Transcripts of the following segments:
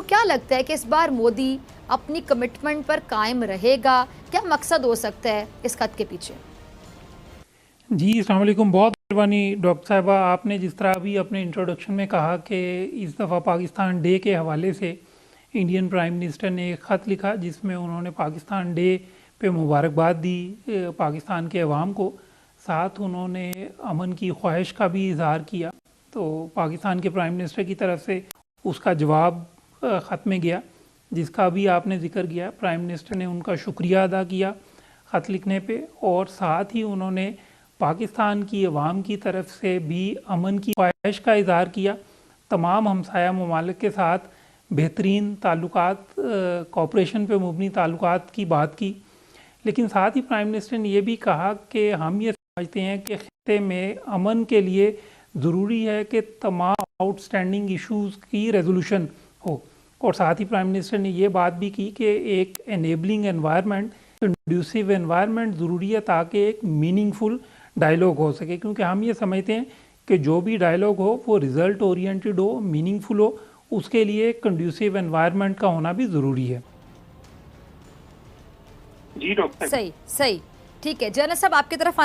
क्या लगता है कि इस बार मोदी अपनी कमिटमेंट पर कायम रहेगा? क्या मकसद हो सकता है इस खत के पीछे? जी अस्सलाम वालेकुम। बहुत मेहरबानी डॉक्टर साहिबा, आपने जिस तरह अभी अपने इंट्रोडक्शन में कहा कि इस दफ़ा पाकिस्तान डे के हवाले से इंडियन प्राइम मिनिस्टर ने एक ख़त लिखा जिसमें उन्होंने पाकिस्तान डे पे मुबारकबाद दी पाकिस्तान के अवाम को। साथ उन्होंने अमन की ख्वाहिश का भी इजहार किया। तो पाकिस्तान के प्राइम मिनिस्टर की तरफ से उसका जवाब ख़त में गया, जिसका भी आपने ज़िक्र किया। प्राइम मिनिस्टर ने उनका शुक्रिया अदा किया ख़त लिखने पे, और साथ ही उन्होंने पाकिस्तान की अवाम की तरफ से भी अमन की ख्वाहिश का इज़हार किया। तमाम हमसाया ममालिक के साथ बेहतरीन ताल्लुकात, कॉपरेशन पे मुबनी ताल्लुकात की बात की। लेकिन साथ ही प्राइम मिनिस्टर ने यह भी कहा कि हम ये समझते हैं कि खित्ते में अमन के लिए ज़रूरी है कि तमाम आउटस्टैंडिंग इश्यूज़ की रेजोल्यूशन हो। और साथ ही प्राइम मिनिस्टर ने ये बात भी की कि एक एनेबलिंग एनवायरनमेंट, कंड्यूसिव एनवायरनमेंट ज़रूरी है ताकि एक मीनिंगफुल डायलॉग हो सके। क्योंकि हम ये समझते हैं कि जो भी डायलॉग हो वो रिज़ल्ट ओरिएंटेड हो, मीनिंगफुल हो, उसके लिए कंड्यूसिव एनवायरनमेंट का होना भी ज़रूरी है। जी डॉक्टर। सही सही, ठीक है। जनरल साहब आपकी तरफ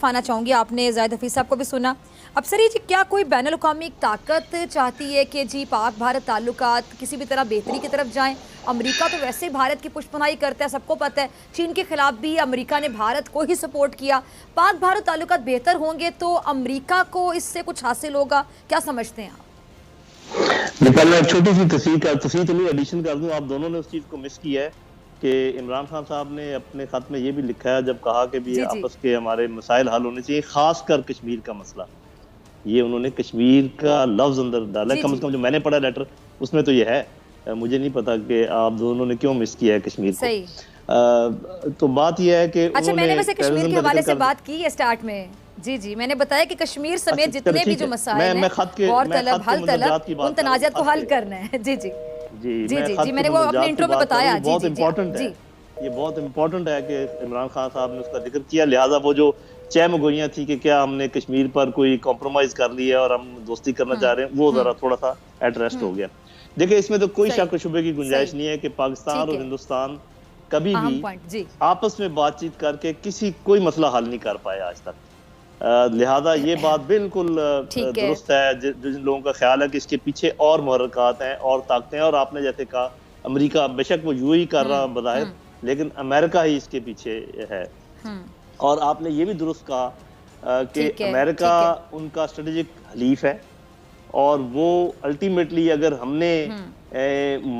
आना चाहूँगी। आपने जाहिद हफीज़ साहब को भी सुना। अब सर ये जी क्या कोई बैनुल अक़वामी ताकत चाहती है कि जी पाक भारत ताल्लुकात किसी भी तरह बेहतरी की तरफ जाएं? अमेरिका तो वैसे भारत की पुष्पनाई करता है, सबको पता है। चीन के खिलाफ भी अमेरिका ने भारत को ही सपोर्ट किया। पाक भारत ताल्लुकात बेहतर होंगे तो अमेरिका को इससे कुछ हासिल होगा, क्या समझते हैं आप? पहले एक छोटी सी तस्वीर तो नहीं एडिशन कर दूं। आप दोनों ने उस चीज़ को मिस किया है कि इमरान खान साहब ने अपने खत में ये भी लिखा है, जब कहा कि भी आपस के हमारे मसाइल हल होने चाहिए, खासकर कश्मीर का मसला। ये उन्होंने कश्मीर का लफ्ज अंदर डाला है। कम से कम जो मैंने पढ़ा लेटर उसमें तो ये है। मुझे नहीं पता कि आप दोनों ने क्यों मिस किया है कश्मीर को। तो बात यह है कि अच्छा, मैंने वैसे कश्मीर के हवाले से बात की है स्टार्ट में। जी, मैंने बताया कि कश्मीर समेत जितने भी जो मसाइल हैं, और तलब हल तलब, उन तनाज़ात को हल करना है। जी, मैंने वो अपने इंट्रो में बताया। बहुत इम्पोर्टेंट है, ये बहुत इम्पोर्टेंट है कि इमरान खान साहब ने उसका जिक्र किया। लिहाजा वो जो चहमगोइयाँ थी कि क्या हमने कश्मीर पर कोई कॉम्प्रोमाइज कर लिया और हम दोस्ती करना चाह रहे हैं, वो जरा थोड़ा सा एट रेस्ट हो गया। देखिए, इसमें तो कोई शक शुबे की गुंजाइश नहीं है कि पाकिस्तान और हिंदुस्तान कभी भी आपस में बातचीत करके कोई मसला हल नहीं कर पाया आज तक। लिहाजा ये बात बिल्कुल दुरुस्त है जिन लोगों का ख्याल है कि इसके पीछे और मुहर्रिकात हैं और ताकतें हैं। और आपने जैसे कहा, अमेरिका बेशक वो यूं ही कर रहा बज़ाहिर, लेकिन अमेरिका ही इसके पीछे है। और आपने ये भी दुरुस्त कहा कि अमेरिका उनका स्ट्रेटेजिक हलीफ है, और वो अल्टीमेटली अगर हमने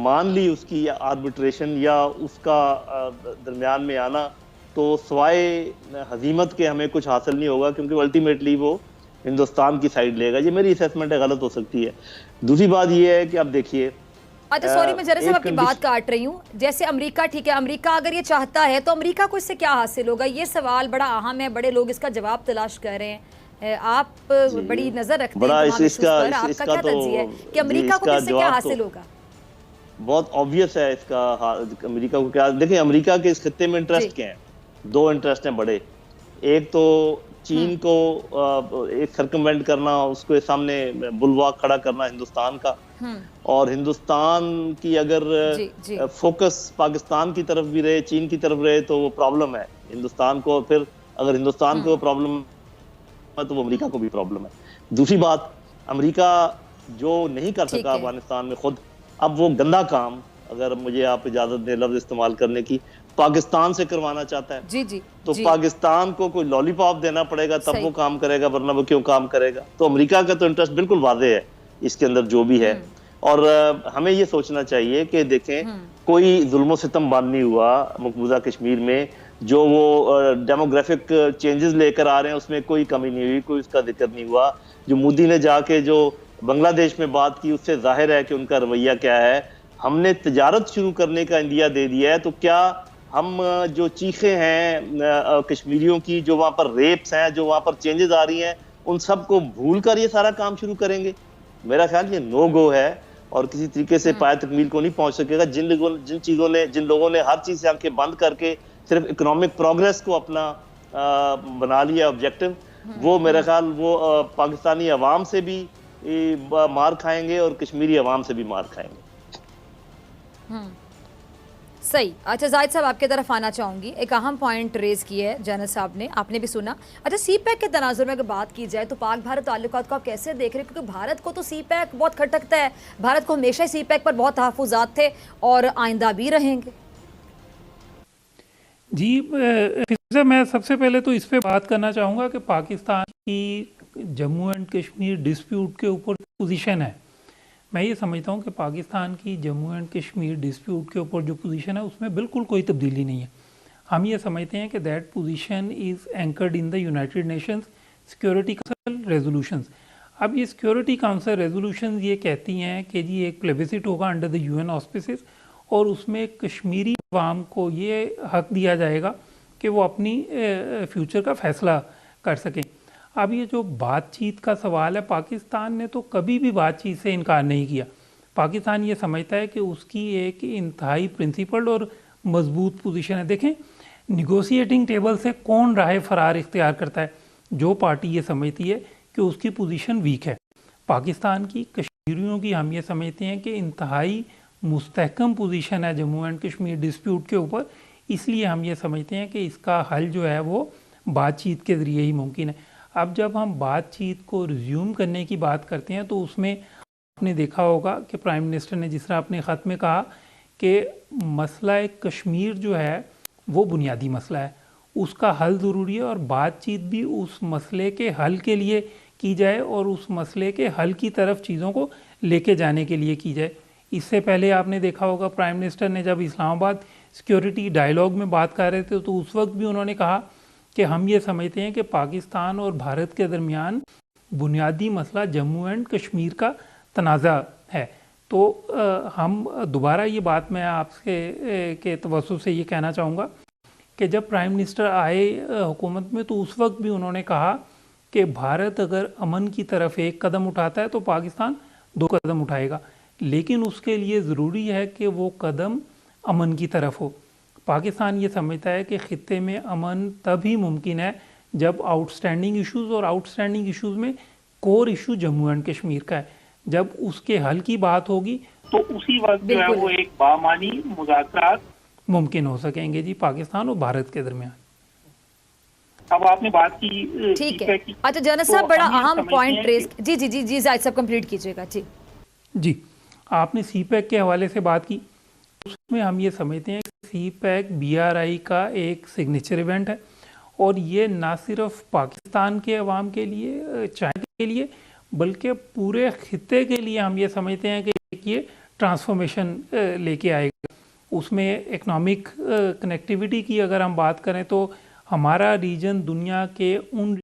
मान ली उसकी आर्बिट्रेशन या उसका दरमियान में आना, तो सवाए हजीमत के हमें कुछ हासिल नहीं होगा, क्योंकि अल्टीमेटली वो हिंदुस्तान की साइड लेगा। ये मेरी असेसमेंट है, गलत हो सकती है। दूसरी बात ये है कि अब देखिए, अच्छा सॉरी, मैं जरा सा आपकी बात काट रही हूँ। जैसे अमेरिका, ठीक है, अमेरिका अगर ये चाहता है तो अमेरिका को इससे क्या हासिल होगा? ये सवाल बड़ा अहम है, बड़े लोग इसका जवाब तलाश कर रहे हैं। आप बड़ी नजर रखते हैं आपका क्या तज्जिया है कि अमेरिका को इससे क्या हासिल होगा? बहुत ऑब्वियस है इसका अमेरिका को क्या। देखिए, अमेरिका के इस खित्ते में इंटरेस्ट क्या है? दो इंटरेस्ट हैं बड़े। एक तो चीन को एक सर्कमवेंट करना, उसके सामने बुलवाक खड़ा करना हिंदुस्तान का, और हिंदुस्तान की अगर फोकस पाकिस्तान की तरफ भी रहे, चीन की तरफ रहे, तो वो प्रॉब्लम है हिंदुस्तान को। फिर अगर हिंदुस्तान को प्रॉब्लम है तो वो अमेरिका को भी प्रॉब्लम है। दूसरी बात, अमेरिका जो नहीं कर सका अफगानिस्तान में खुद, अब वो गंदा काम, अगर मुझे आप इजाजत दें लफ्ज इस्तेमाल करने की, पाकिस्तान से करवाना चाहता है। तो पाकिस्तान को कोई लॉलीपॉप देना पड़ेगा तब वो काम करेगा, वरना वो क्यों काम करेगा? तो अमेरिका का तो इंटरेस्ट बिल्कुल वाज़ेह है इसके अंदर जो भी है। और हमें ये सोचना चाहिए कि देखें, कोई जुल्म सितम बंद नहीं हुआ मकबूजा कश्मीर में। जो वो डेमोग्राफिक चेंजेस लेकर आ रहे हैं उसमें कोई कमी नहीं हुई, कोई उसका जिक्र नहीं हुआ। जो मोदी ने जाके जो बांग्लादेश में बात की, उससे जाहिर है कि उनका रवैया क्या है। हमने तजारत शुरू करने का इंदिया दे दिया है, तो क्या हम जो चीखें हैं कश्मीरियों की, जो वहाँ पर रेप्स हैं, जो वहाँ पर चेंजेस आ रही हैं, उन सब को भूल कर ये सारा काम शुरू करेंगे? मेरा ख्याल ये नो गो है और किसी तरीके से पाए तकमील को नहीं पहुंच सकेगा। जिन लोगों ने हर चीज से आंखें बंद करके सिर्फ इकोनॉमिक प्रोग्रेस को अपना बना लिया ऑब्जेक्टिव, वो मेरा ख्याल वो पाकिस्तानी अवाम से भी मार खाएंगे और कश्मीरी अवाम से भी मार खाएंगे। सही। अच्छा जाहिद साहब आपके तरफ आना चाहूंगी, एक अहम पॉइंट रेज किया है जनरल साहब ने, आपने भी सुना। अच्छा सी पैक के तनाजुर में अगर बात की जाए तो पाक भारत ताल्लुकात को आप कैसे देख रहे हैं, क्योंकि भारत को तो सी पैक बहुत खटकता है, भारत को हमेशा सी पैक पर बहुत तहफुजात थे और आइंदा भी रहेंगे। जी फिर मैं सबसे पहले तो इस पे बात करना चाहूँगा कि पाकिस्तान की जम्मू एंड कश्मीर डिस्प्यूट के ऊपर पोजीशन है। मैं ये समझता हूँ कि पाकिस्तान की जम्मू एंड कश्मीर डिस्प्यूट के ऊपर जो पोजीशन है उसमें बिल्कुल कोई तब्दीली नहीं है। हम ये समझते हैं कि that position is anchored in the United Nations security council resolutions. अब ये सिक्योरिटी काउंसिल रेजोल्यूशंस ये कहती हैं कि जी एक प्लेबिसिट होगा अंडर द यूएन ऑस्पिसेस और उसमें कश्मीरी अवाम को ये हक दिया जाएगा कि वो अपनी फ्यूचर का फैसला कर सकें। अब ये जो बातचीत का सवाल है, पाकिस्तान ने तो कभी भी बातचीत से इनकार नहीं किया। पाकिस्तान ये समझता है कि उसकी एक इंतहाई प्रिंसिपल्ड और मजबूत पोजीशन है। देखें निगोशिएटिंग टेबल से कौन राह फरार इख्तियार करता है? जो पार्टी ये समझती है कि उसकी पोजीशन वीक है। पाकिस्तान की कश्मीरियों की हम ये समझते हैं कि इंतहाई मुस्तहकम पोजीशन है जम्मू एंड कश्मीर डिस्प्यूट के ऊपर, इसलिए हम ये समझते हैं कि इसका हल जो है वो बातचीत के ज़रिए ही मुमकिन है। अब जब हम बातचीत को रिज्यूम करने की बात करते हैं तो उसमें आपने देखा होगा कि प्राइम मिनिस्टर ने जिस तरह अपने ख़त में कहा कि मसला कश्मीर जो है वो बुनियादी मसला है, उसका हल ज़रूरी है और बातचीत भी उस मसले के हल के लिए की जाए और उस मसले के हल की तरफ चीज़ों को लेके जाने के लिए की जाए। इससे पहले आपने देखा होगा प्राइम मिनिस्टर ने जब इस्लामाबाद सिक्योरिटी डायलॉग में बात कर रहे थे तो उस वक्त भी उन्होंने कहा कि हम ये समझते हैं कि पाकिस्तान और भारत के दरमियान बुनियादी मसला जम्मू एंड कश्मीर का तनाज़ा है। तो हम दोबारा ये बात मैं आपसे के तवज्जुह से ये कहना चाहूँगा कि जब प्राइम मिनिस्टर आए हुकूमत में तो उस वक्त भी उन्होंने कहा कि भारत अगर अमन की तरफ एक कदम उठाता है तो पाकिस्तान 2 कदम उठाएगा, लेकिन उसके लिए ज़रूरी है कि वो कदम अमन की तरफ हो। पाकिस्तान ये समझता है कि ख़ित्ते में अमन तभी मुमकिन है जब आउटस्टैंडिंग इश्यूज़ और आउटस्टैंडिंग इश्यूज़ में core issue Jammu and Kashmir का है, जब उसके हल की बात होगी तो उसी वक्त जो है वो एक बामानी मुज़ाकरात मुमकिन हो सकेंगे जी पाकिस्तान और भारत के दरमियान। अब आपने बात की ठीक है। अच्छा जनरल साहब बड़ा अहम पॉइंट रेज, जी जी जी जी जाहिद साहब कंप्लीट कीजिएगा। जी जी आपने सी पैक के हवाले से बात की, उसमें हम ये समझते हैं कि सी पैक BRI का एक सिग्नेचर इवेंट है और ये ना सिर्फ पाकिस्तान के अवाम के लिए चाइना के लिए बल्कि पूरे खित्ते के लिए हम ये समझते हैं कि ये ट्रांसफॉर्मेशन लेके आएगा। उसमें इकनॉमिक कनेक्टिविटी की अगर हम बात करें तो हमारा रीजन दुनिया के उन